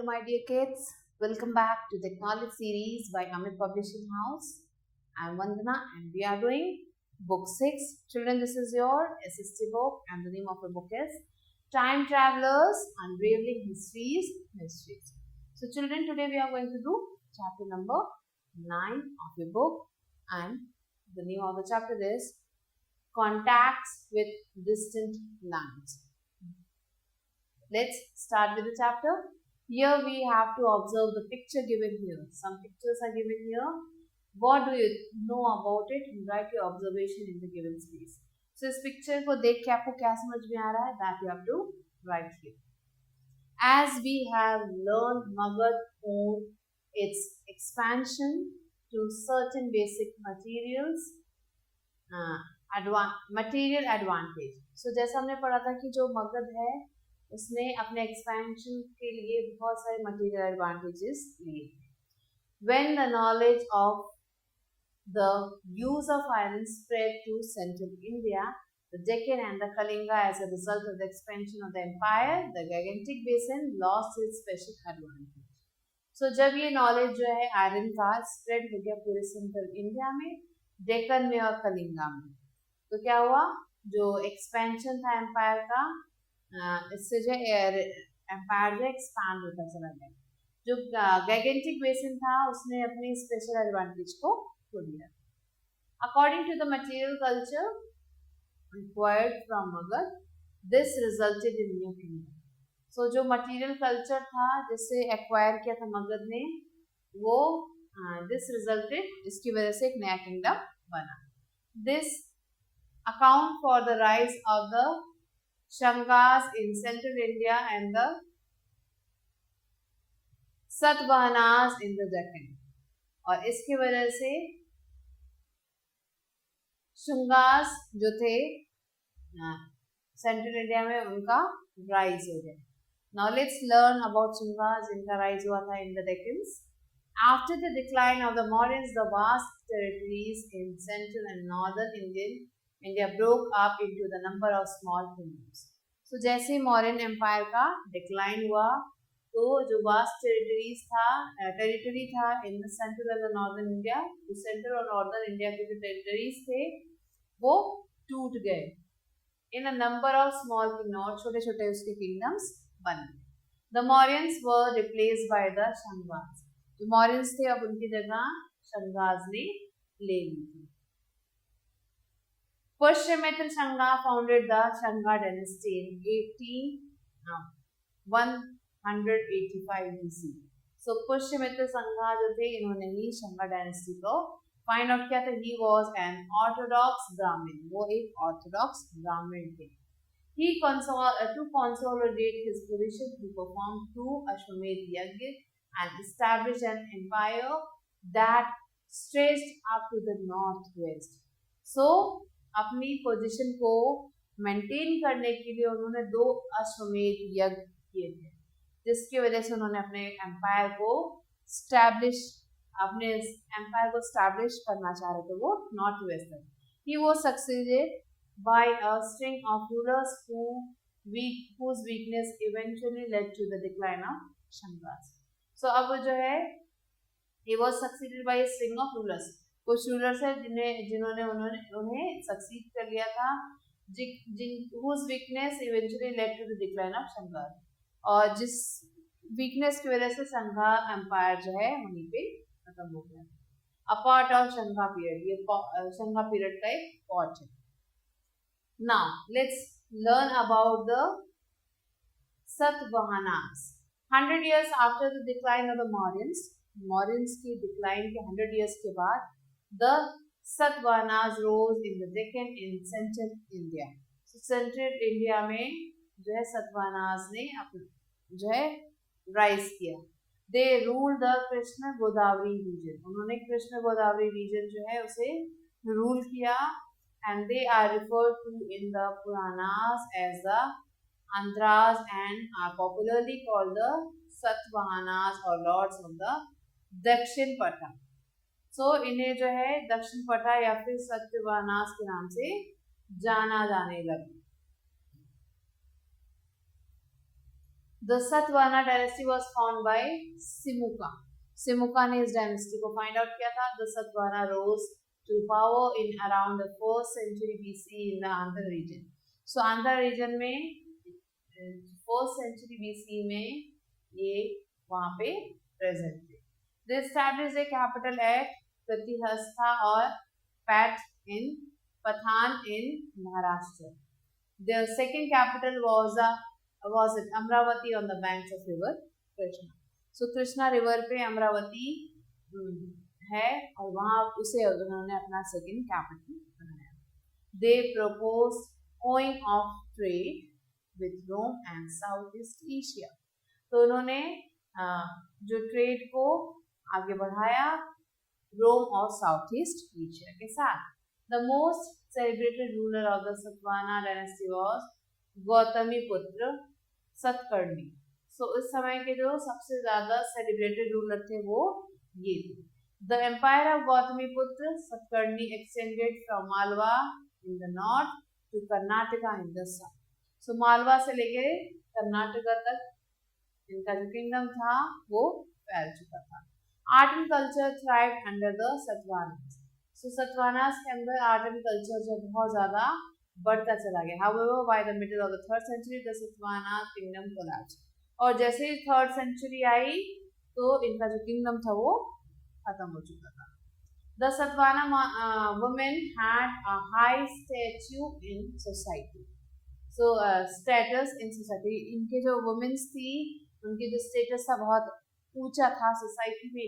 Hello my dear kids, welcome back to the Technology series by Amit Publishing House. I am Vandana and we are doing book 6. Children, this is your SST book and the name of the book is Time Travelers Unraveling History's Mysteries. So children, today we are going to do chapter number 9 of the book and the name of the chapter is Contacts with Distant Lands. Let's start with the chapter. Here we have to observe the picture given here. Some pictures are given here. What do you know about it? Write your observation in the given space. So इस picture को देख के आपको क्या समझ में आ रहा है? That you have to write here. As we have learned, Magad owed its expansion to certain basic materials, material advantage. So जैसा हमने पढ़ा था कि जो मगध है उसने अपने एक्सपेंशन के लिए बहुत सारे मटेरियल एडवांटेजेस लिए. When the knowledge of the use of iron spread to central India, the Deccan and the Kalinga, as a result of the expansion of the empire, the Gangetic basin lost its special advantage. So जब ये knowledge जो है iron का spread हो गया पूरे central India में, डेक्कन में और कलिंगा में, तो क्या हुआ? जो एक्सपेंशन था एम्पायर का, इससे जो एम्पायर जो एक्सपांड होता चला गया. जो गैगेंटिक बेसिन था उसने अपनी स्पेशल एडवांटेज को खो दिया. According to the material culture required from Magadh, this resulted in new kingdom. So जो मटेरियल कल्चर था जिससे एक्वायर किया था मगध ने, वो दिस रिजल्टेड, इसकी वजह से एक नया किंगडम बना. This account for the rise of the Shungas in central India and the Satavahanas in the Deccan. और इसकी वजह से शुंगास जो थे सेंट्रल इंडिया में उनका राइज हो गया. Now let's learn about शुंगास. इनका राइज हुआ था in the Deccans. After the decline of the Mauryans, the vast territories in central and northern India broke up into the number of small kingdoms. So जैसे Mauryan empire का decline हुआ तो जो vast territory था in the central and northern India, जो central और northern India के जो टेरिटरीज थे वो टूट गए in a number of small kingdom, छोटे छोटे उसके किंगडम्स बन गए. The Mauryans were replaced by the Shungas. जो मौर्यंस थे अब उनकी जगह शंगास ने ले ली थी. Pushmaitra Shunga founded the Shunga dynasty in 185 BC. So Pushmaitra Shunga जो थे इन्होंने ही Shunga dynasty को फाइंड आउट किया था. He was an orthodox Brahmin. वो एक orthodox Brahmin थे. To consolidate his position, he performed 2 Ashwamedh yajna and established an empire that stretched up to the northwest. So अपनी पोजीशन को maintain करने के लिए उन्होंने 2 अश्वमेध यज्ञ किए थे, जिसकी वजह से उन्होंने अपने एम्पायर को स्टैब्लिश करना चाह रहे थे. वो north west. He was succeeded by a string of rulers whose weakness eventually led to the decline of Shangas. So अब जो है he was succeeded by a string of rulers. कुछ रूलर्स है जिन्होंने उन्हें सक्सीड कर लिया था, whose weakness eventually led to the decline of Shunga. और जिस वीकनेस की वजह से शंगा एम्पायर जो है वहीं पे खत्म हो गया. A part of Shunga period, ये शंगा पीरियड का एक पार्ट है. Now let's learn about the Satavahanas. 100 years after the decline of the Mauryans की डिक्लाइन के 100 years के बाद the Satavahanas rose in the Deccan in central India. So central India में जो है सतवाहनास ने जो है राइज किया. They ruled the Krishna Godavari region. उन्होंने कृष्ण गोदावरी region जो है उसे रूल किया. And they are referred to in the Puranas as the Andhras and are popularly called the Satavahanas or lords of the Dakshin Patha. So इन्हें जो है दक्षिण पटा या फिर सत्यवानास के नाम से जाना जाने लगा. The Satavahana dynasty was founded by Simuka. Simuka ने इस डायनेस्टी को फाइंड आउट किया था. The Satavahana rose to power in around the 4th century BC in the Andhra region. So Andhra region में 4th century BC में ये वहाँ पे प्रेजेंट थे. They established a capital at Pratihastha or Pat in Pathan in Maharashtra. Their second capital was at Amravati on the banks of river Krishna. So Krishna river पे अमरावती है और वहाँ उसे उन्होंने अपना सेकंड कैपिटल बनाया. They proposed opening of trade with Rome and Southeast Asia. तो उन्होंने जो ट्रेड को आगे बढ़ाया रोम और साउथ ईस्ट एशिया के साथ. The most celebrated ruler of the Satavahana dynasty was Gautamiputra Satakarni. So इस समय के जो सबसे ज्यादा सेलिब्रेटेड रूलर थे वो ये थे. The empire of Gautamiputra Satakarni extended from Malwa in the north to Karnataka in the south. So Malwa से लेके कर्नाटका तक इनका जो किंगडम था वो फैल चुका था. Art and culture thrived under the Satavahanas. So Satavahanas के अंदर आर्ट एंड कल्चर जो बहुत ज्यादा बढ़ता चला गया. However, by the middle of the 3rd century, the Satavahana kingdom collapsed. और जैसे ही 3rd century आई तो इनका जो किंगडम था वो खत्म हो चुका था. The Satavahana women had a high stature in society. So status in society. इनके जो women's थी उनके जो status था बहुत ऊंचा था सोसाइटी में.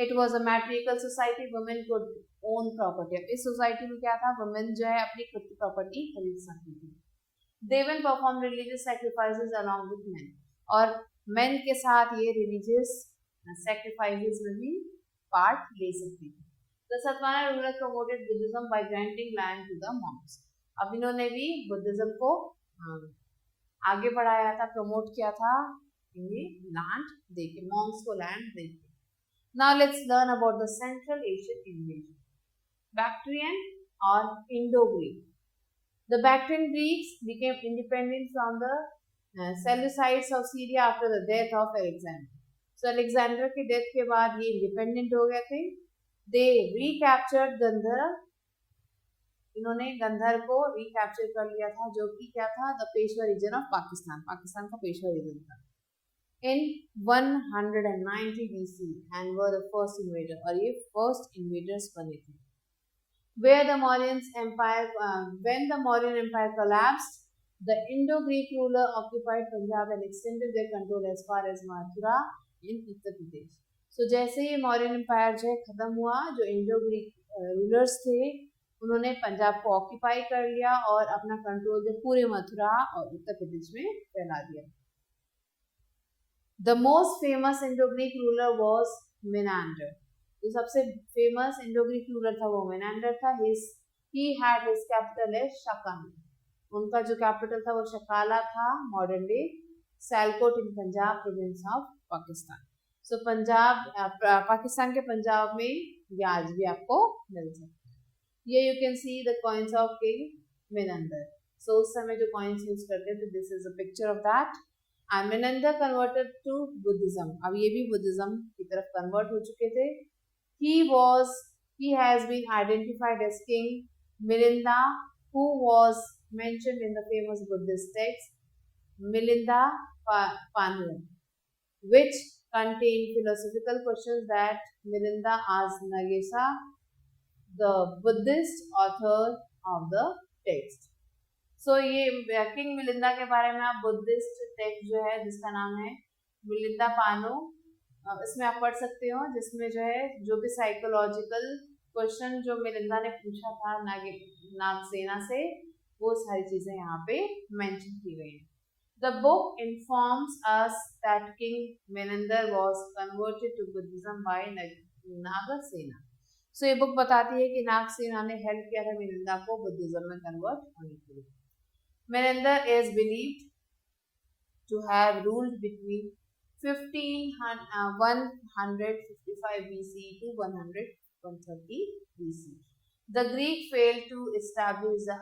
It was a matriarchal society. Women could own property. इस सोसाइटी में क्या था, women जो है अपनी खुद की प्रॉपर्टी खरीद सकती थी. They even performed religious sacrifices along with men. और men के साथ ये religious sacrifices में भी part ले सकती थी. The Satavahana ruler promoted Buddhism by granting land to the monks. अब इन्होंने भी बुद्धिज्म को आगे बढ़ाया था, प्रमोट किया था इन्हें लैंड देके, मॉन्क्स को लैंड देके. Now let's learn about the Central Asian invasion. Bactrian or Indo-Greek. The Bactrian Greeks became independent from the Seleucids of Syria after the death of Alexander. So Alexander के death के बाद ये independent हो गए थे. They recaptured Gandhar. इन्होंने गंधर को recapture कर लिया था, जो कि क्या था, the Peshwa region of Pakistan. Pakistan का पेशवा region था. In 190 BC and were the first invader, और ये first invaders बने थे. When the Mauryan Empire collapsed, the Indo-Greek ruler occupied Punjab and extended their control as far as Mathura in Uttar Pradesh. So जैसे ही Mauryan Empire जो है खत्म हुआ, जो Indo-Greek rulers थे उन्होंने पंजाब को ऑक्यूपाई कर लिया और अपना कंट्रोल जो पूरे मथुरा और उत्तर प्रदेश में फैला दिया. The most famous Indo-Greek ruler was Menander. जो सबसे famous Indo-Greek ruler था वो Menander था. He had his capital as Shakana. उनका जो capital था वो शकाला था, modern day Sialkot in Punjab province of Pakistan. So Punjab Pakistan के पंजाब में ये आज भी आपको मिल सकता है. ये you can see the coins of King Menander. So उस समय जो coins use करते थे, this is a picture of that. And Menander converted to Buddhism. अब ये भी Buddhism की तरफ convert हो चुके थे. He has been identified as King Milinda, who was mentioned in the famous Buddhist text Milinda Panu, which contained philosophical questions that Milinda asked Nagesa, the Buddhist author of the text. So ये king Melinda के बारे में आप Buddhist text जो है जिसका नाम है मिलिंदा पानो, इसमें आप पढ़ सकते हो, जिसमें जो है जो भी साइकोलॉजिकल क्वेश्चन जो मिलिंदा ने पूछा था नागसेना से, वो सारी चीजें यहाँ पे मेंशन की गई हैं. The book informs us that King Menander was converted to Buddhism by Nagasena. So ये बुक बताती है कि नागसेना ने हेल्प किया था मिलिंदा को बुद्धिज्म में कन्वर्ट होने के लिए. Menander is believed to have ruled between 155 BC to 130 BC. The Greek failed to establish the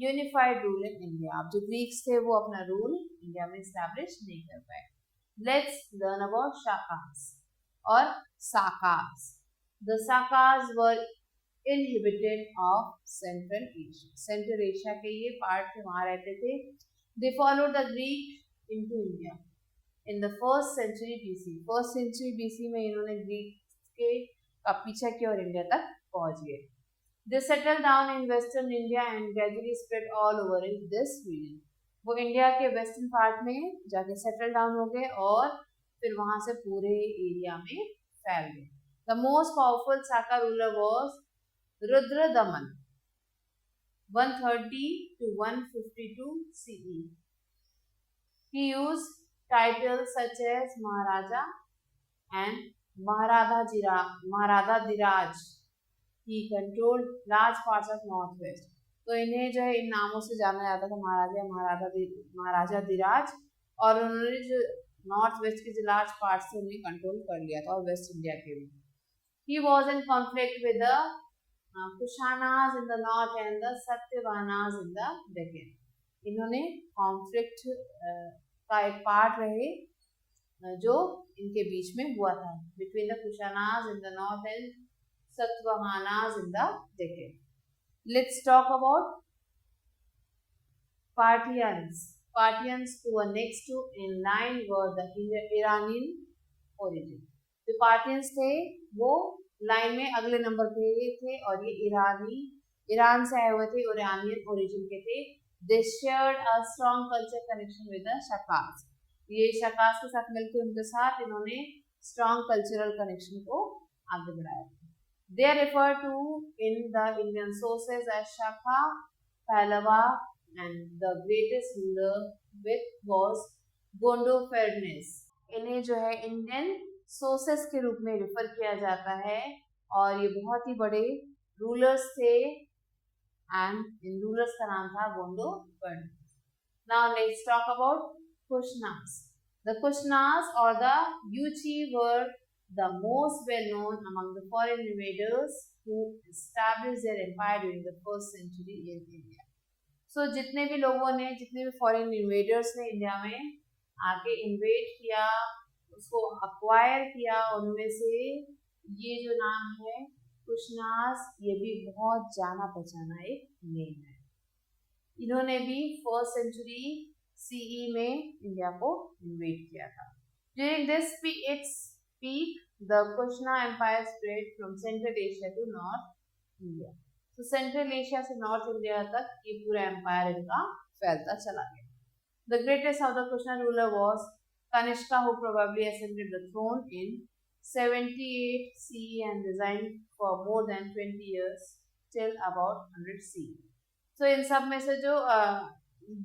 unified rule in India. अब जो ग्रीक्स थे वो अपना रूल इंडिया में स्टैब्लिश नहीं कर पाए। लेट्स लर्न अबाउट शाकास और Sakas. The Sakas were inhabitant of Central Asia. Central Asia के ये पार्ट थे, वहाँ रहते थे. They followed the Greek into India in the first century BC. First century BC में इन्होंने ग्रीक के का पीछा किया और इंडिया तक पहुँच गए. They settled down in western India and gradually spread all over in this region. वो इंडिया के वेस्टर्न पार्ट में जाके सेटल डाउन हो गए और फिर वहाँ से पूरे एरिया में फैल गए. The most powerful Saka ruler was Rudradaman, 130 to 152 CE. He used titles such as Maharaja and Maharadhadiraj. He controlled large parts of northwest. तो इन्हें जो है इन नामों से जाना जाता था, महाराजा धीराज, और उन्होंने जो नॉर्थ वेस्ट के जो लार्ज पार्ट्स थे उन्हें कंट्रोल कर लिया था, और वेस्ट इंडिया के भी. He was in conflict with the Kushanas in the north and the Satavahanas in the Deccan. इन्होंने कॉन्फ्लिक्ट का एक पार्ट रहे जो इनके बीच में हुआ था, between the Kushanas in the north and Satavahanas in the Deccan. Let's talk about Parthians. Parthians who were next to in line were the Iranian origin. जो Parthians थे वो लाइन में अगले नंबर पे थे और ये ईरान से आए हुए थे, ईरानियन ओरिजिन के थे. They shared a strong culture connection with the Shakas. ये शकास के साथ मिलकर उनके साथ इन्होंने strong cultural connection को आगे बढ़ाया. They are referred to in the Indian sources as Shaka, Pallava, and the greatest ruler with was Gondophares. इन्हें जो है इंडियन सोर्सेस के रूप में रिफर किया जाता है और ये बहुत ही बड़े रूलर्स थे एंड इन रूलर्स का नाम था Gondophernes. Now let's talk about Kushanas. The Kushanas और the Yuezhi were the most well known among the foreign invaders who established their empire during the first century in India. So जितने भी लोगों ने, जितने भी फॉरेन इन्वेडर्स ने इंडिया में आके इन्वेड किया, उसको अक्वायर किया, उनमें से ये जो नाम है कुशनास, ये भी बहुत जाना पहचाना एक नेम है. इन्होंने भी फर्स्ट सेंचुरी सीई में इंडिया को इन्वेड किया था. During this its peak the Kushana empire spread from central Asia to north India. तो सेंट्रल एशिया से नॉर्थ इंडिया तक ये पूरा एम्पायर इनका फैलता चला गया. The greatest of the Kushana ruler was Kanishka, who probably ascended the throne in 78 CE and resigned for more than 20 years till about 100 CE. So इन सब में से जो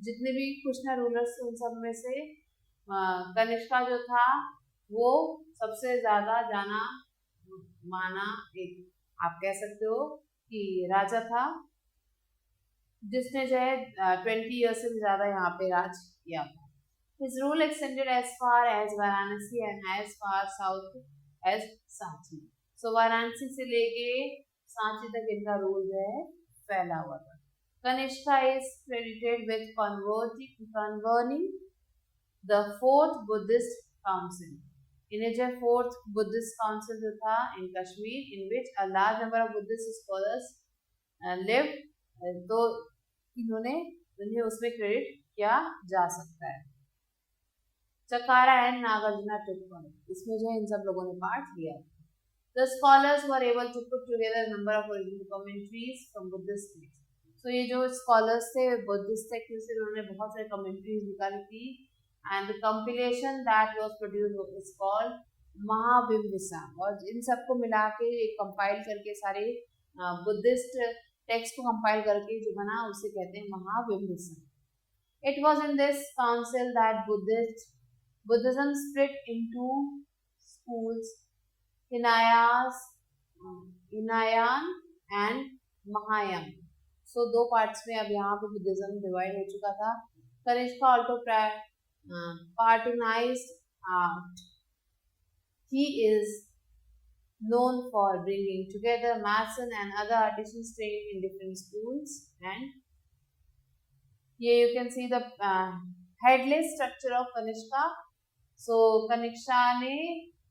जितने भी कुशना रूलर्स थे उन सब में से कनिष्का जो था वो सबसे ज़्यादा जाना माना एक, आप कह सकते हो कि राजा था जिसने जो है 20 ईयर्स से भी ज़्यादा यहाँ पे राज किया था. His rule extended as far as Varanasi and as far south as Sanchi. So Varanasi से लेके सांची तक इनका रूल जो है फैला हुआ था. Kanishka is credited with convening the fourth Buddhist council. इन्हें जो fourth Buddhist council जो था in Kashmir, in which a large number of Buddhist scholars lived. तो इन्हें उसमें क्रेडिट किया जा सकता है. चकारा एंड नागार्जुना took part. इसमें जो है इन सब लोगों ने पार्ट लिया. The scholars were able to put together a number of original commentaries from Buddhist texts. So ये जो scholars थे बुद्धिस्ट टेक्स्ट से उन्होंने बहुत सारे commentaries निकाली थी, and the compilation that was produced is called महाविमर्शा. और इन सबको मिला के एक कंपाइल करके सारे बुद्धिस्ट टेक्स्ट को कंपाइल करके जो बना उसे कहते हैं महाविमर्शा. It was in this council that Buddhism split into schools, Hinayan and Mahayana. So दो पार्ट्स में अब यहाँ पे बुद्धिज्म डिवाइड हो चुका था. Kanishka also patronized art. He is known for bringing together masons and other artisans trained in different schools and Here you can see the headless structure of Kanishka. So Kanishka ने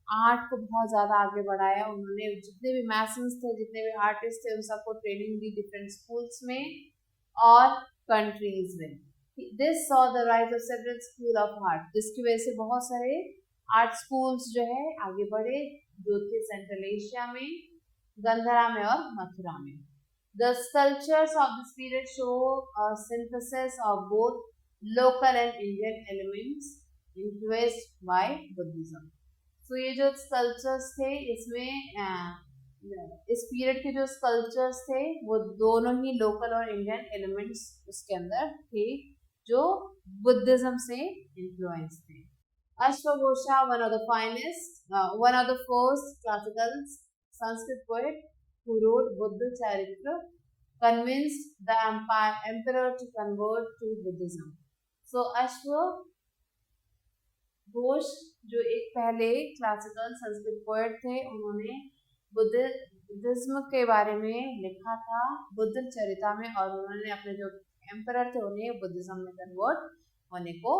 art को बहुत ज़्यादा आगे बढ़ाया. उन्होंने जितने भी मैसन्स थे, जितने भी आर्टिस्ट थे, उन सबको ट्रेनिंग दी डिफरेंट स्कूल्स में और कंट्रीज में. This saw the rise of several school of art, जिसकी वजह से बहुत सारे आर्ट स्कूल्स जो है आगे बढ़े, जो थे सेंट्रल एशिया में, गंधरा में और मथुरा में. The sculptures of this period show a synthesis of both local and Indian elements influenced by Buddhism. So ये जो sculptures थे, इसमें इस पीरियड के जो sculptures थे वो दोनों ही लोकल और इंडियन एलिमेंट्स उसके अंदर थे जो बुद्धिज्म से इन्फ्लुएंस थे. अश्वघोषा, one of the finest, one of the first classical Sanskrit poet who wrote Buddha Charitra, convinced the emperor to convert to Buddhism. So अश्वघोष जो एक पहले क्लासिकल संस्कृत पोएट थे, उन्होंने बुद्धिज्म के बारे में लिखा था बुद्ध चरिता में, और उन्होंने अपने जो एम्परर थे उन्हें बुद्धिज्म में कन्वर्ट होने को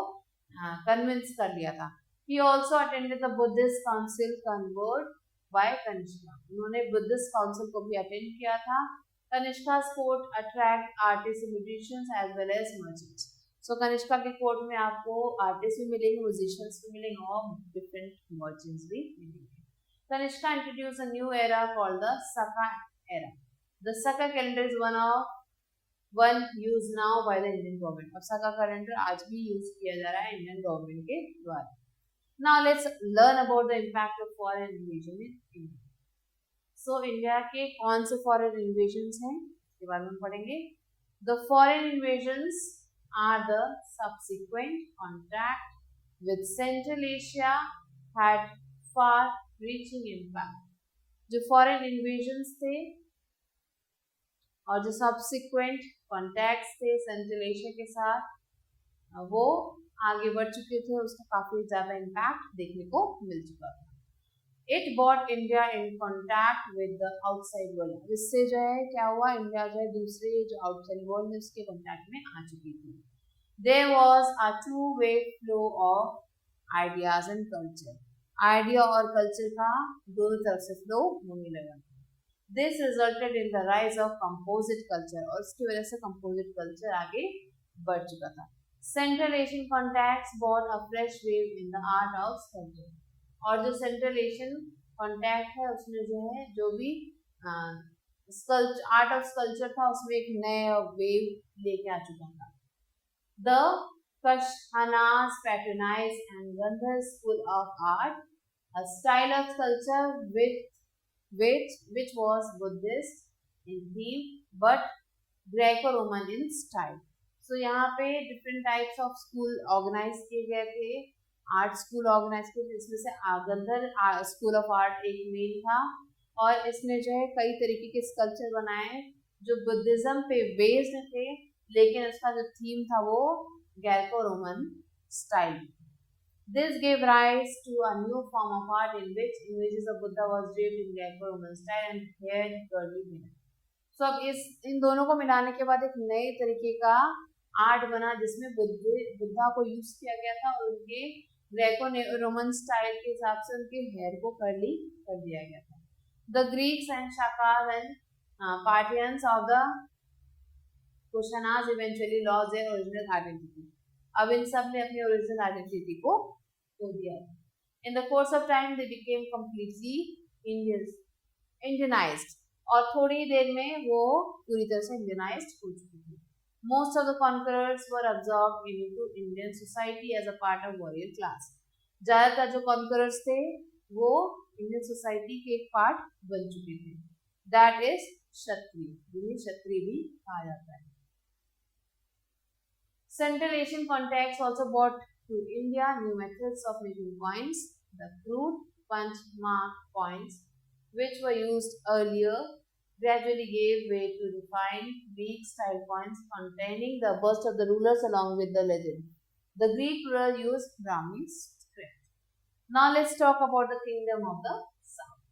कन्विंस कर लिया था. He also attended the Buddhist Council convert by Kanishka. उन्होंने बुद्धिस्ट काउंसिल को भी अटेंड किया था. कनिष्का's court attract artists and musicians as well as merchants. So Kanishka के कोर्ट में आपको आर्टिस्ट भी मिलेंगे, म्यूजिशियंस भी मिलेंगे और डिफरेंट मर्चेंट्स भी मिलेंगे. Kanishka introduced a new era called the Shaka era. The Shaka calendar is one used now by the Indian government. अब Shaka calendar आज भी यूज किया जा रहा है इंडियन गवर्नमेंट के द्वारा. Now let's learn about the impact of foreign invasion in India. So India के कौन से foreign invasions हैं इसके बारे में पढ़ेंगे. The foreign invasions are the subsequent contact with Central Asia had far-reaching impact. जो foreign invasions थे और जो subsequent contacts थे Central Asia के साथ, वो आगे बढ़ चुके थे, उसका काफी ज्यादा इम्पैक्ट देखने को मिल चुका था. It bought India in contact with the outside world. इससे जो है क्या हुआ, इंडिया जो है दूसरे जो आउटसाइड वर्ल्ड में उसके कॉन्टैक्ट में आ चुकी थी. There was a two way flow of ideas and culture. Idea और कल्चर का दोनों तरफ से फ्लो होने लगा. This resulted in the rise of composite culture, और उसकी वजह से कंपोजिट कल्चर आगे बढ़ चुका था. Central Asian contacts brought a fresh wave in the art of sculpture. और जो Central Asian contact है उसमें जो है जो भी आर्ट ऑफ स्कल्पचर था उसमें एक नया वेव लेके आ चुका था. The Kushanas patronized and Gandhar school of art, a style of sculpture which was Buddhist in theme but Greco-Roman in style. तो यहाँ पे different types of school organise किए गए थे, आर्ट स्कूल ऑर्गेनाइज किए थे, इसमें से गंधर स्कूल ऑफ आर्ट एक मेन था, और इसने जो है कई तरीके के स्कल्पचर बनाए जो बुद्धिज्म पे बेस्ड थे, लेकिन उसका जो थीम था वो Greco Roman style. This gave rise to a new form of art in which images of Buddha was draped in Greco Roman style and hair curly hair. So अब इन दोनों को मिलाने के बाद एक नए तरीके का आर्ट बना जिसमें बुद्धा को यूज किया गया था, और उनके ग्रेको रोमन स्टाइल के हिसाब से उनके हेयर को कर्ली कर दिया गया था. The Greeks and Shakas and Parthians of the Kushanas eventually lost their original identity. अब इन सब ने अपनी ओरिजिनल आइडेंटिटी को खो दिया. In the course of time they became completely Indianised, और थोड़ी देर में वो पूरी तरह से इंडियनाइज्ड हो चुकी थी. Most of the conquerors were absorbed into Indian society as a part of warrior class. ज़्यादातर जो conquerors थे वो Indian society के एक पार्ट बन चुके थे. That is क्षत्रिय, जिन्हें क्षत्रिय भी कहा जाता है. Central Asian contacts also brought to India new methods of making coins. The crude punch mark coins, which were used earlier, gradually gave way to refined Greek style coins containing the bust of the rulers along with the legend. The Greek ruler used Brahmi script. Now let's talk about the kingdom of the south.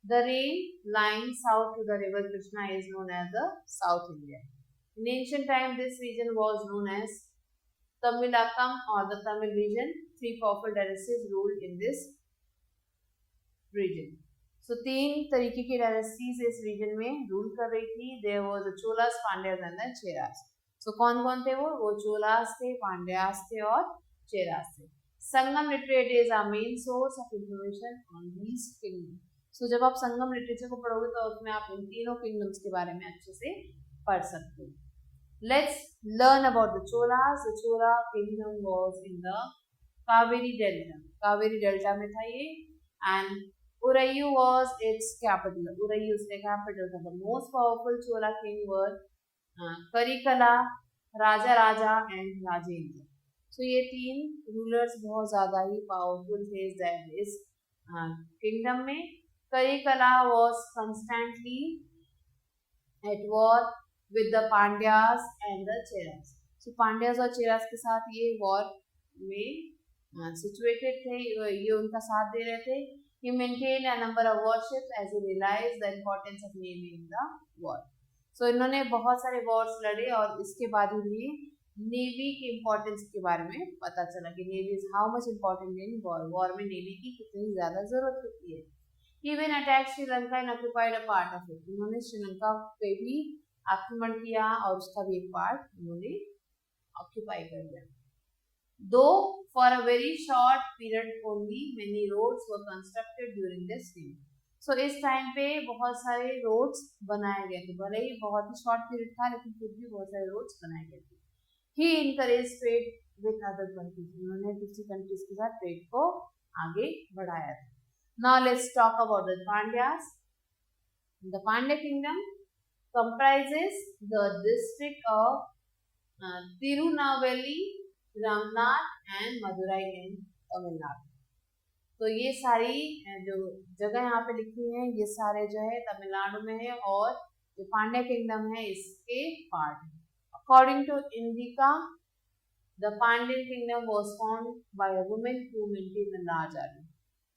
The reign lying south to the river Krishna is known as the South India. In ancient time, this region was known as Tamilakam or the Tamil region. 3 powerful dynasties ruled in this region. So 3 तरीके की dynasties इस region में rule कर रही थी. There was the Cholas, Pandyas and the Cheras. So कौन कौन थे वो Cholas थे, Pandyas थे और Cheras थे. Sangam literature is our main source of information on these kingdoms. So जब आप संगम लिटरेचर को पढ़ोगे तो उसमें आप इन तीनों किंगडम्स के बारे में अच्छे से पढ़ सकते हो. Let's learn about the Cholas. The Chola kingdom was in the Kaveri Delta. Kaveri Delta में था ये, and Urayu was its capital. Urayu उसका capital था. The most powerful Chola king were Karikala, Raja Raja and Rajendra. So ये 3 rulers बहुत ज़्यादा ही powerful थे इस kingdom में. Karikala was constantly at war with the Pandyas and the Cheras. So Pandyas और Cheras के साथ ये war में situated थे, ये उनका साथ दे रहे थे. He maintained a number of warships as he realized the importance of navy in the war. So इन्होंने बहुत सारे wars लड़े और इसके बाद उन्हें नेवी की इम्पोर्टेंस के बारे में पता चला कि navy is how much important in war. War में नेवी की कितनी ज़्यादा ज़रूरत होती है. He even attacked Sri Lanka and occupied a part of it. उन्होंने श्रीलंका पे भी आक्रमण किया और उसका भी एक पार्ट उन्होंने ऑक्यूपाई कर लिया. Though for a very short period only, many roads were constructed during this time. So इस टाइम पे बहुत सारे रोड्स बनाए गए थे. भले ही बहुत ही शॉर्ट पीरियड था लेकिन फिर भी बहुत सारे रोड्स बनाए गए थे. He encouraged trade with other countries. उन्होंने दूसरी कंट्रीज के साथ ट्रेड को आगे बढ़ाया था. Now let's talk about the Pandyas. The Pandya kingdom comprises the district of Tirunelveli, Ramnath and Madurai in Tamil Nadu. तो ये सारी जो जगह यहाँ पे लिखी हैं ये सारे जो है तमिलनाडु में है और जो पांड्या किंगडम है इसके पार्ट है. According to Indica the Pandyan kingdom was founded by a woman who maintained a large army.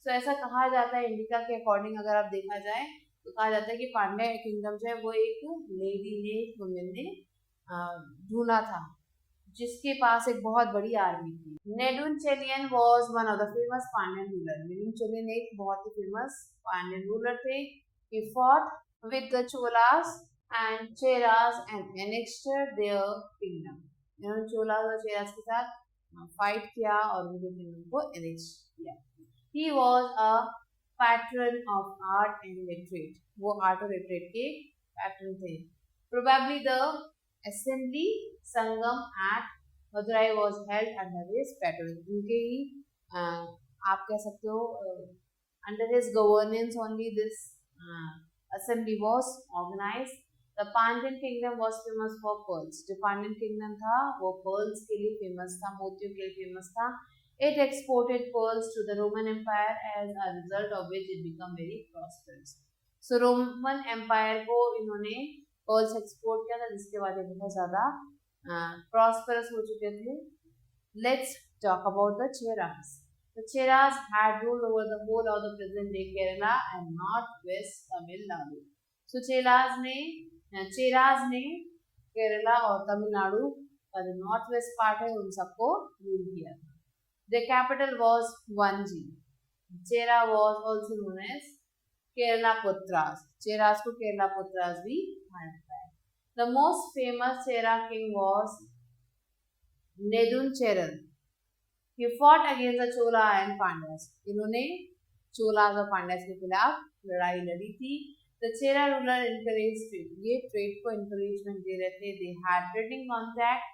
So ऐसा कहा जाता है इंडिका के अकॉर्डिंग अगर आप देखा जाए तो कहा जाता है कि पांड्या किंगडम जो है वो एक लेडी ने वुमेन ने ढूंढा था जिसके पास एक बहुत बड़ी आर्मी थी. Nedunchezhiyan was one of the famous Pandyan ruler. Nedunchezhiyan एक बहुत ही फेमस पांड्यन रूलर थे. He fought with the Cholas and Cheras and annexed their kingdom. इन्होंने चोलास और चेरास के साथ फाइट किया और उनके किंगडम को एनेक्स किया. He was a pattern of art and literature. वो आर्ट और लिटरेचर के पैट्रन थे. Probably the assembly Sangam at Madurai was held under his patronage. उनके ही आप कह सकते हो under his governance only this assembly was organized. The Pandyan kingdom was famous for pearls. जो Pandyan kingdom था वो pearls के लिए famous था, मोतियों के लिए famous था. It exported pearls to the Roman Empire as a result of which it became very prosperous. So Roman Empire को इन्होंने pearls एक्सपोर्ट किया था जिसके बाद ये बहुत ज़्यादा प्रॉस्परस हो चुके थे. Let's talk about the Cheras. The Cheras had rule over the whole of the present day Kerala and north west Tamil Nadu. So Cheras ने केरला और तमिलनाडु का जो नॉर्थ वेस्ट पार्ट है उन सबको रूल किया था. The capital was Vanji. Chera was also known as Kerala Putras. Cheras को केरला पुत्रास भी कहा जाता है. The most famous Chera king was Neduncheran. He fought against the Chola and Pandyas. इन्होंने चोलास और पांड्यास के खिलाफ लड़ाई लड़ी थी. The Chera ruler encouraged trade. ये ट्रेड को encouragement दे रहे थे. They had trading contact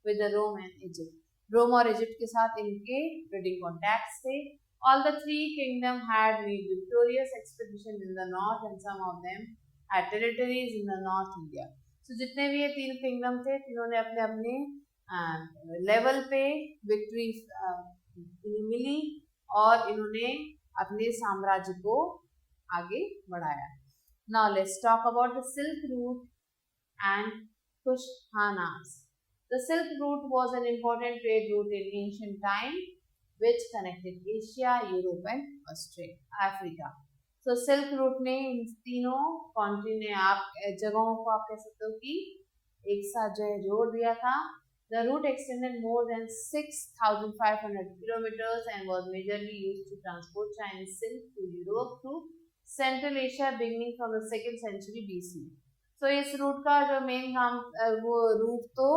with the Rome and Egypt. रोम और इजिप्ट के साथ इनके trading contacts थे. All the 3 kingdoms had made victorious expeditions in the north and some of them had territories in the North India. So जितने भी ये 3 kingdom थे इन्होंने अपने अपने लेवल पे विक्ट्री मिली और इन्होंने अपने साम्राज्य को आगे बढ़ाया. Now let's talk about the Silk Route and Kushanas. The Silk Route was an important trade route in ancient time which connected Asia, Europe and Africa. So silk route ने इन तीनों कॉन्टिनेंट आप जगहों को आप कह सकते हो कि एक साथ जो है जोड़ दिया था. The route extended more than 6,500 kilometers and was majorly used to transport Chinese silk to Europe through Central Asia beginning from the 2nd century BC. So इस रूट का जो मेन काम वो रूट तो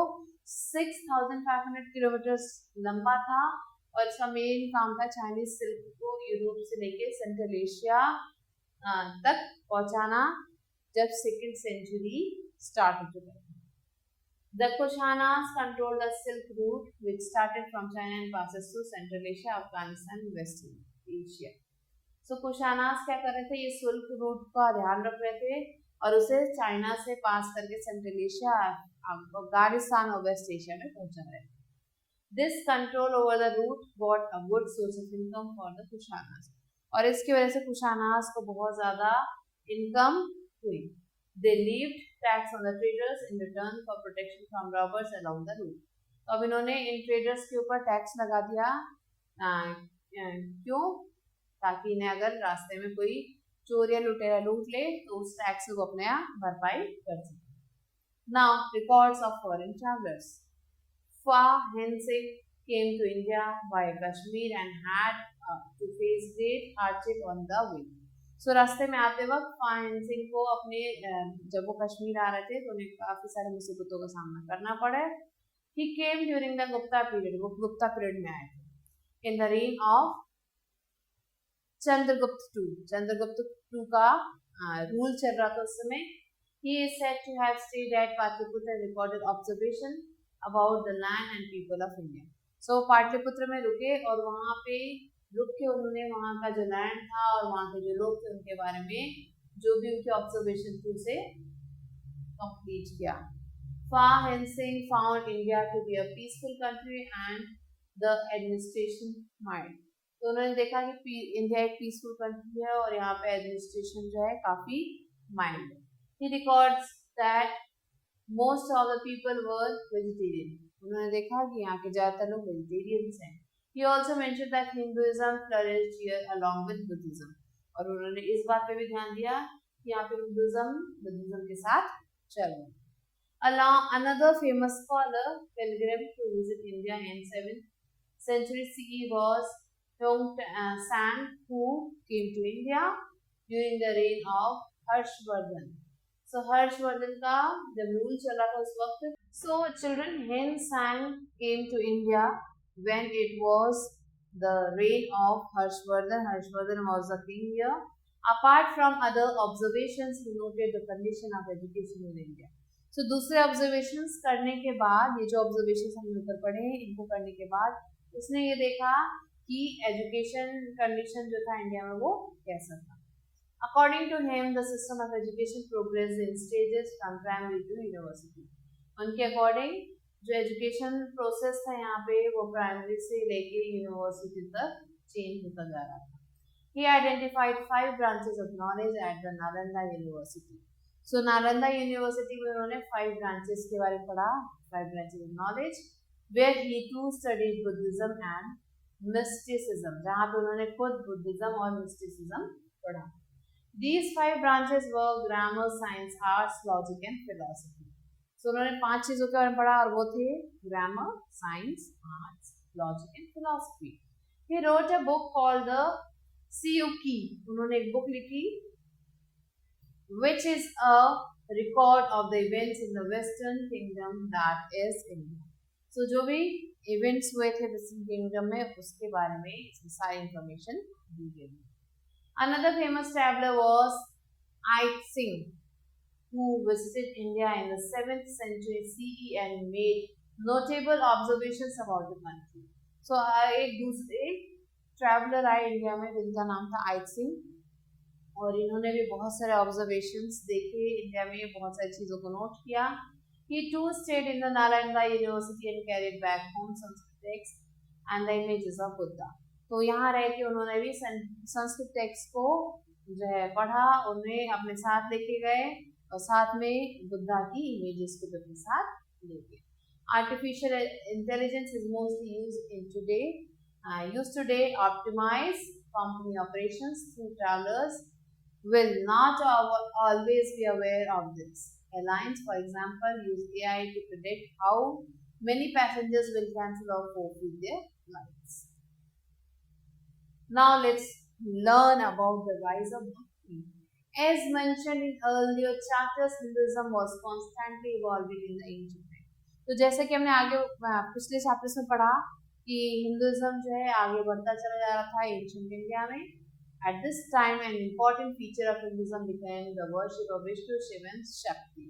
6,500 किलोमीटर लंबा था और इसका मेन काम था चाइनीज सिल्क को यूरोप से लेके सेंट्रल एशिया तक पहुंचाना जब 2nd सेंचुरी स्टार्ट हो चुका था. The Kushanas controlled the Silk Route, which started from China and passes through Central Asia, Afghanistan, and West Asia. So Kushanas क्या कर रहे थे? ये सिल्क रूट का ध्यान रख रहे थे और उसे चाइना से पास करके सेंट्रल एशिया, अफगानिस्तान और वेस्ट एशिया में पहुंचा रहे थे. This control over the route brought a good source of income for the Kushanas. और इसकी वजह से कुशानास को बहुत ज़्यादा इनकम हुई. They levied tax on the traders in return for protection from robbers along the route. तो अब इन्होंने इन ट्रेडर्स के ऊपर टैक्स लगा दिया. क्यों? ताकि इन्हें अगर रास्ते में कोई चोर या लुटेरा लूट ले तो उस टैक्स को अपने यहाँ भरपाई कर सके. Now records of foreign travelers. Fa Hensing came to India via Kashmir and had to face great hardship on the way. So रास्ते में आते वक्त फाइन सिंह को अपने जब वो कश्मीर आ रहे थे तो उन्हें काफी सारे मुसीबतों का सामना करना पड़ा. He came during the Gupta period. वो गुप्ता पीरियड में आए थे. In the reign of Chandragupta II का रूल चल रहा था उस समय. He is said to have stayed at Pataliputra and recorded observation about the land and people of India. So Pataliputra में रुके और वहाँ पे रुक के उन्होंने वहाँ का जो लैंड था और वहाँ के जो लोग थे उनके बारे में जो भी उनके ऑब्जर्वेशन थी उसे कंप्लीट किया. Fa Hensing found India to be a peaceful country and the administration mild. तो उन्होंने देखा कि इंडिया एक पीसफुल कंट्री है और यहाँ पे एडमिनिस्ट्रेशन जो है काफी माइल्ड है. He records that most of the people were vegetarian. उन्होंने देखा कि यहाँ के ज्यादातर लोग वेजिटेरियंस हैं. He also mentioned that Hinduism flourished here along with Buddhism. और उन्होंने इस बात पे भी ध्यान दिया कि यहाँ पे बुद्धिज्म के साथ चल रहा है. Along another famous scholar pilgrim to visit India in 7th century CE was Sang, who came to India during the reign of Harshvardhan. So Harshvardhan का जब रूल चला था उस वक्त. So children, Sang came to India when it was the reign of Harshvardhan. Harshvardhan was the king here. Apart from other observations, he noted the condition of education in India. So दूसरे observations करने के बाद, ये जो observations हम ऊपर पढ़े हैं, इनको करने के बाद उसने ये देखा कि education condition जो था इंडिया में वो कैसा था. According to him, the system of education progressed in stages from primary to university. उनके according जो एजुकेशन प्रोसेस था यहाँ पे वो प्राइमरी से लेके यूनिवर्सिटी तक चेंज होता जा रहा था. He identified 5 branches of knowledge at the Nalanda University. So Nalanda university में उन्होंने 5 branches के बारे में पढ़ा, 5 branches of knowledge, where he too studied Buddhism and mysticism. जहाँ पे उन्होंने खुद बुद्धिज्म और mysticism पढ़ा. These 5 branches were grammar, science, arts, logic and philosophy. So उन्होंने 5 चीजों के बारे में पढ़ा और वो थे grammar, science, arts, logic and philosophy. He wrote a book called the Siyuki. उन्होंने एक बुक लिखी which is a record of the events in the Western Kingdom, that is India. So जो भी events हुए थे Western Kingdom में उसके बारे में इसमें सारी information दी गई. Another famous traveler was Singh, who visited India in the 7th century CE and made notable observations about the country. So एक दूसरे ट्रैवलर आए इंडिया में जिनका नाम था आइट सिंह और इन्होंने भी बहुत सारे ऑब्जर्वेशंस देखे इंडिया में, बहुत सारी चीज़ों को नोट किया. He too stayed in the Nalanda University and carried back home Sanskrit texts and the images of Buddha. तो यहाँ रह के उन्होंने भी संस्कृत टेक्स्ट को जो है पढ़ा, उन्हें अपने साथ लेके गए और साथ में बुद्धा की इमेजेस को भी अपने साथ ले गए. Artificial intelligence is mostly used today optimize company operations through travelers will not always be aware of this. airlines, for example, use AI to predict how many passengers will cancel or forfeit their flights. Now let's learn about the rise of Bhakti. As mentioned in earlier chapters, Hinduism was constantly evolving in the ancient time. तो जैसे कि हमने आगे पिछले chapters में पढ़ा कि Hinduism जो है आगे बढ़ता चला जा रहा था एंशिएंट इंडिया में. At this time, an important feature of Hinduism became the worship of Vishnu, Shiva and Shakti.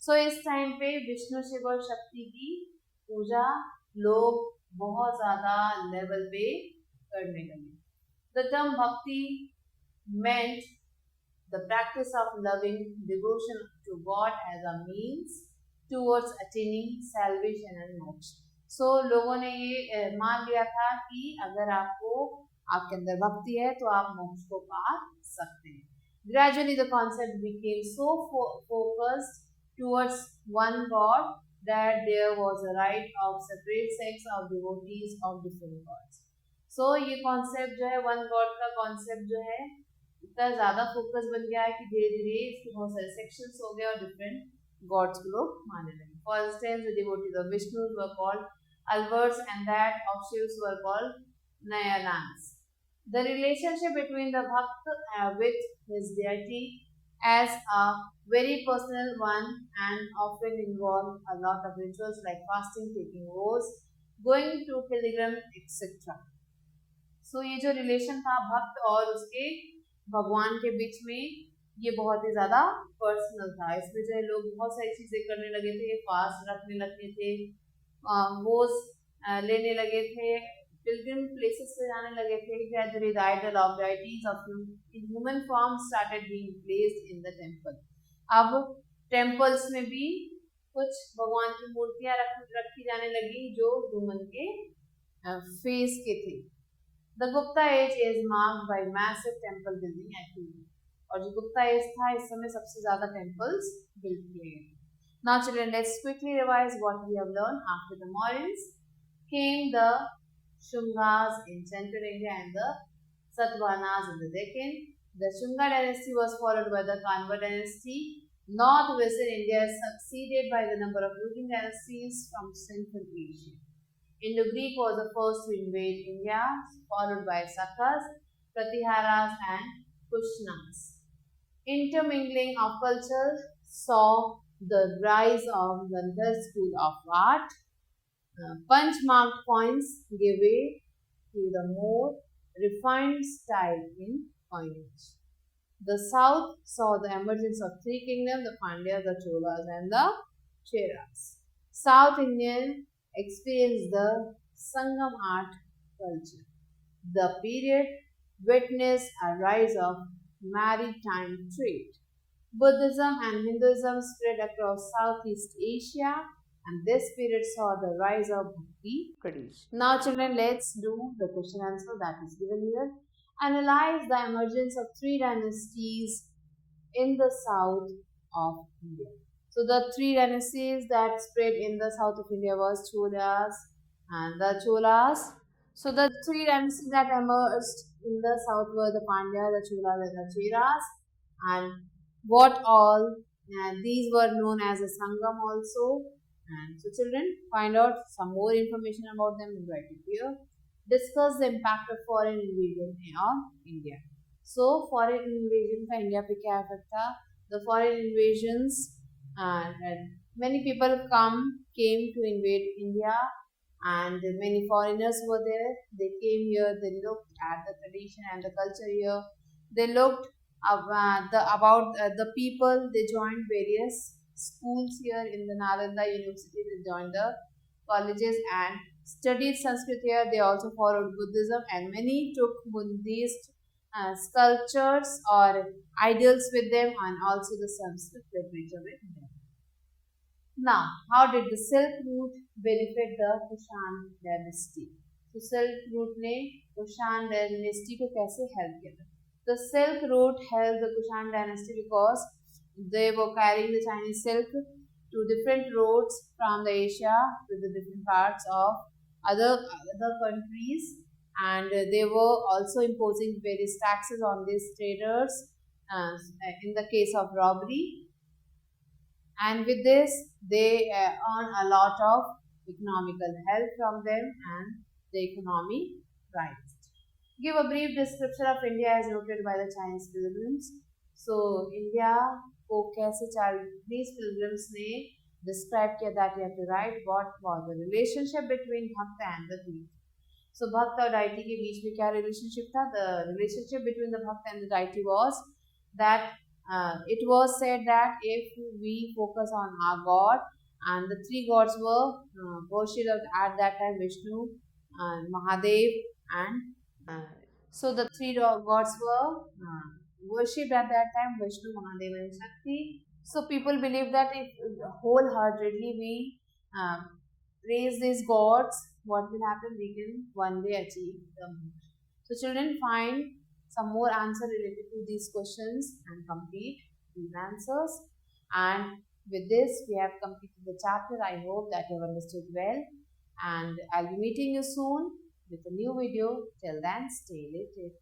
So इस टाइम पे विष्णु, शिव और शक्ति की पूजा लोग बहुत ज़्यादा लेवल पे करने लगे. The term Bhakti meant the practice of loving devotion to God as a means towards attaining salvation and moksha. So लोगों ने ये मान लिया था कि अगर आपके अंदर भक्ति है तो आप मोक्ष को पा सकते हैं. Gradually the concept became so focused towards one God that there was a right of separate sects of devotees of different gods. So ये कॉन्सेप्ट जो है वन गॉड का कॉन्सेप्ट जो है इतना ज़्यादा फोकस बन गया है कि धीरे धीरे इसके बहुत सारे सेक्शंस हो गए और डिफरेंट गॉड्स को लोग मानने लगे. For instance the devotees of Vishnu were called Alvars and that of Shiva were called Nayanars. The relationship between the bhakt with his deity as a very personal one and often involved a lot of rituals like fasting, taking vows, going to pilgrim, etc. So ये जो relation था भक्त और उसके भगवान के बीच में ये बहुत ही ज़्यादा पर्सनल था. इसमें जो है लोग बहुत सारी चीज़ें करने लगे थे, फास्ट रखने लगे थे, वोज लेने लगे थे, pilgrim places पे जाने लगे थे. Gradually the idol of deities of in human form started being placed in the temple. अब टेम्पल्स में भी कुछ भगवान की मूर्तियां रखी जाने लगी जो ह्यूमन के फेस के थे. The Gupta age is marked by massive temple building activity. और जो गुप्ता एज था इस समय सबसे ज़्यादा टेम्पल्स बिल्ड किए गए. Now children, let's quickly revise what we have learned. After the Mauryans came the Shungas in central India and the Satavahanas in the Deccan. The Shunga dynasty was followed by the Kanva dynasty. Northwestern India is succeeded by the number of ruling dynasties from Central Asia. Indo-Greek was the first to invade India, followed by Shakas, Parthians and Kushanas. Intermingling of cultures saw the rise of the Gandhar school of art. Punch-marked points gave way to the more refined style in coinage. The south saw the emergence of three kingdoms, the Pandyas, the Cholas and the Cheras. South Indian experienced the Sangam art culture. The period witnessed a rise of maritime trade. Buddhism and Hinduism spread across Southeast Asia, and this period saw the rise of Bhakti tradition. Now children, let's do the question answer that is given here. Analyze the emergence of three dynasties in the south of India. So the three dynasties that spread in the south of India was Cholas and the Cholas. So the three dynasties that emerged in the south were the Pandyas, the Cholas and the Cheras. And what all? And these were known as a Sangam also. And so children, find out some more information about them and write it here. Discuss the impact of foreign invasion on India. So foreign invasion का India पे क्या effect था? The foreign invasions and many people came to invade India, and many foreigners were there. They came here. They looked at the tradition and the culture here. They looked about the people. They joined various schools here in the Nalanda University. They joined the colleges and studied Sanskrit here. They also followed Buddhism, and many took Buddhist sculptures or idols with them, and also the Sanskrit literature with them. Now, how did the Silk Route benefit the Kushana dynasty? तो Silk Route ने Kushana dynasty को कैसे help किया? The Silk Route helped the Kushana dynasty because they were carrying the Chinese silk to different roads from the Asia to the different parts of other countries, and they were also imposing various taxes on these traders in the case of robbery. and with this they earn a lot of economical help from them and the economy rises. Give a brief description of India as noted by the Chinese pilgrims. So India को कैसे Chinese pilgrims ने describe किया that you have to write what was the relationship between Bhakta and the deity. So Bhakta और deity के बीच में क्या relationship था? The relationship between the Bhakta and the deity was that it was said that if we focus on our God, and the three gods were worshipped at that time, Vishnu, Mahadev, and so the three gods were worshipped at that time, Vishnu, Mahadev, and Shakti. So people believe that if wholeheartedly we praise these gods, what will happen? We can one day achieve the moksha. So children, find some more answer related to these questions and complete these answers. And with this, we have completed the chapter. I hope that you have understood well. And I'll be meeting you soon with a new video. Till then, stay lit.